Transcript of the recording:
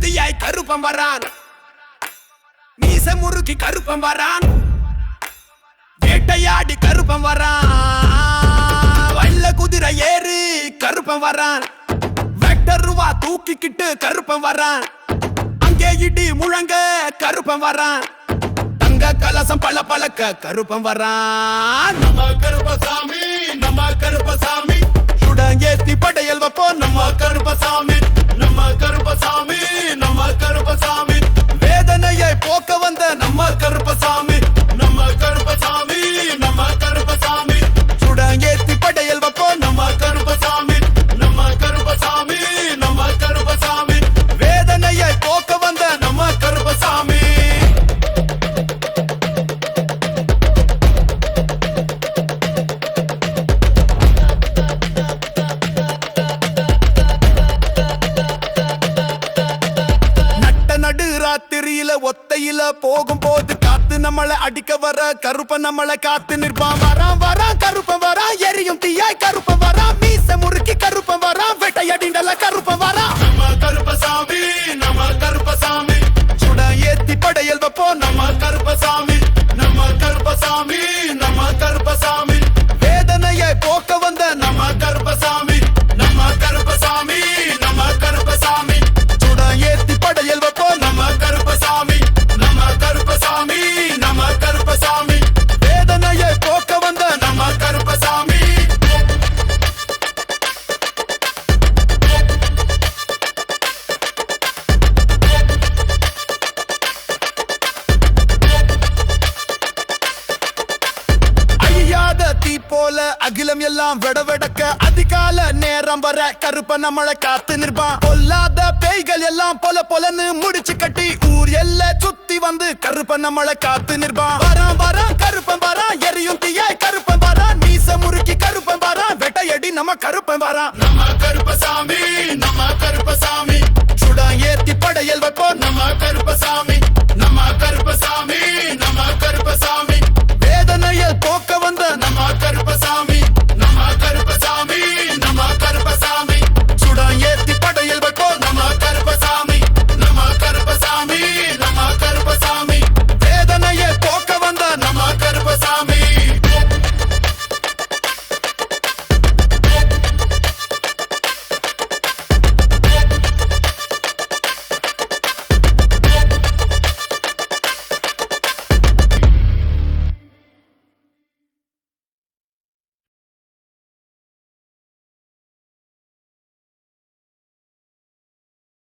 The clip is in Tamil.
தீயாய் கருப்பம் வரான், மீச முறுக்கி கருப்பம் வரான், வேட்டையாடி கருப்பம் வரான், வல்ல குதிரை ஏறி கருப்பம் வரான், வெக்டர் ரூபா தூக்கிக்கிட்டு கருப்பம் வரான், அங்கே இடி முழங்க கருப்பம் வரான், தங்க கலசம் பல பழக்க கருப்பம் வரான். நம்ம கருப்பசாமி, நம்ம கருப்பசாமி, சுடங்கேத்தி படையல் வைப்போ நம்ம கருப்பசாமி, நம்ம கருப்பசாமி, நம்ம கருப்பசாமி, வேதனையை போக்க வந்த நம்ம கருப்பசாமி, நம்ம கருப்பசாமி, நம்ம கருப்பசாமி, சுடங்கேத்தி படையல் வைப்போ நம்ம கருப்பசாமி, நம்ம கருப்பசாமி, நம்ம கருப்பசாமி, வேதனையை போக்க வந்த நம்ம கருப்பசாமி. ராத்திரியில ஒத்தையில போகும்போது காத்து நம்மளை அடிக்க வர கருப்ப நம்மளை காத்து நிற்பான். வரான் வரான் கருப்பன் வரான், எரியும் தீயாய் கருப்பன் வரான், மீச முறுக்கி கருப்பன் வரான், வேட்டையடிண்டல கருப்பன் வரான். நம்ம கருப்பசாமி, நம்ம கருப்பசாமி, சுட ஏத்தி படையல் வைப்போ நம்ம கருப்பசாமி, நம்ம கருப்பசாமி, நம்ம கருப்பசாமி, வேதனையை போக்க வந்த நம்ம கருப்பசாமி, நம்ம கருப்பசாமி, நம்ம கருப்பசாமி, சுட ஏத்தி படையல் வைப்போ நம்ம கருப்பசாமி, நம்ம கருப்பசாமி, நம்ம கருப்பசாமி, வேதனையை போக்க வந்த நம்ம கருப்பசாமி. ஐயாத தீ போல அகிலம் எல்லாம் வெடவெடக்க அதிகால நேரம் வர கருப்ப நம்மளை காத்து நிற்பான். பொல்லாத பேய்கள் எல்லாம் பொல பொலன்னு முடிச்சு கட்டி ஊர் எல்ல சுத்தி வந்து கருப்ப நம்மளை காத்து நிற்பான். வரான் வரான் கருப்பன் வரான், எரியும் தீயாய் கருப்பன் வரான், மீச முறுக்கி கருப்பன் வரான், வேட்டையடி நம்ம கருப்பன் வரான். நம்ம கருப்பசாமி, நம்ம கருப்பசாமி, சுட ஏத்தி படையல் வைப்போ நம்ம கருப்பசாமி, நம்ம கருப்பசாமி,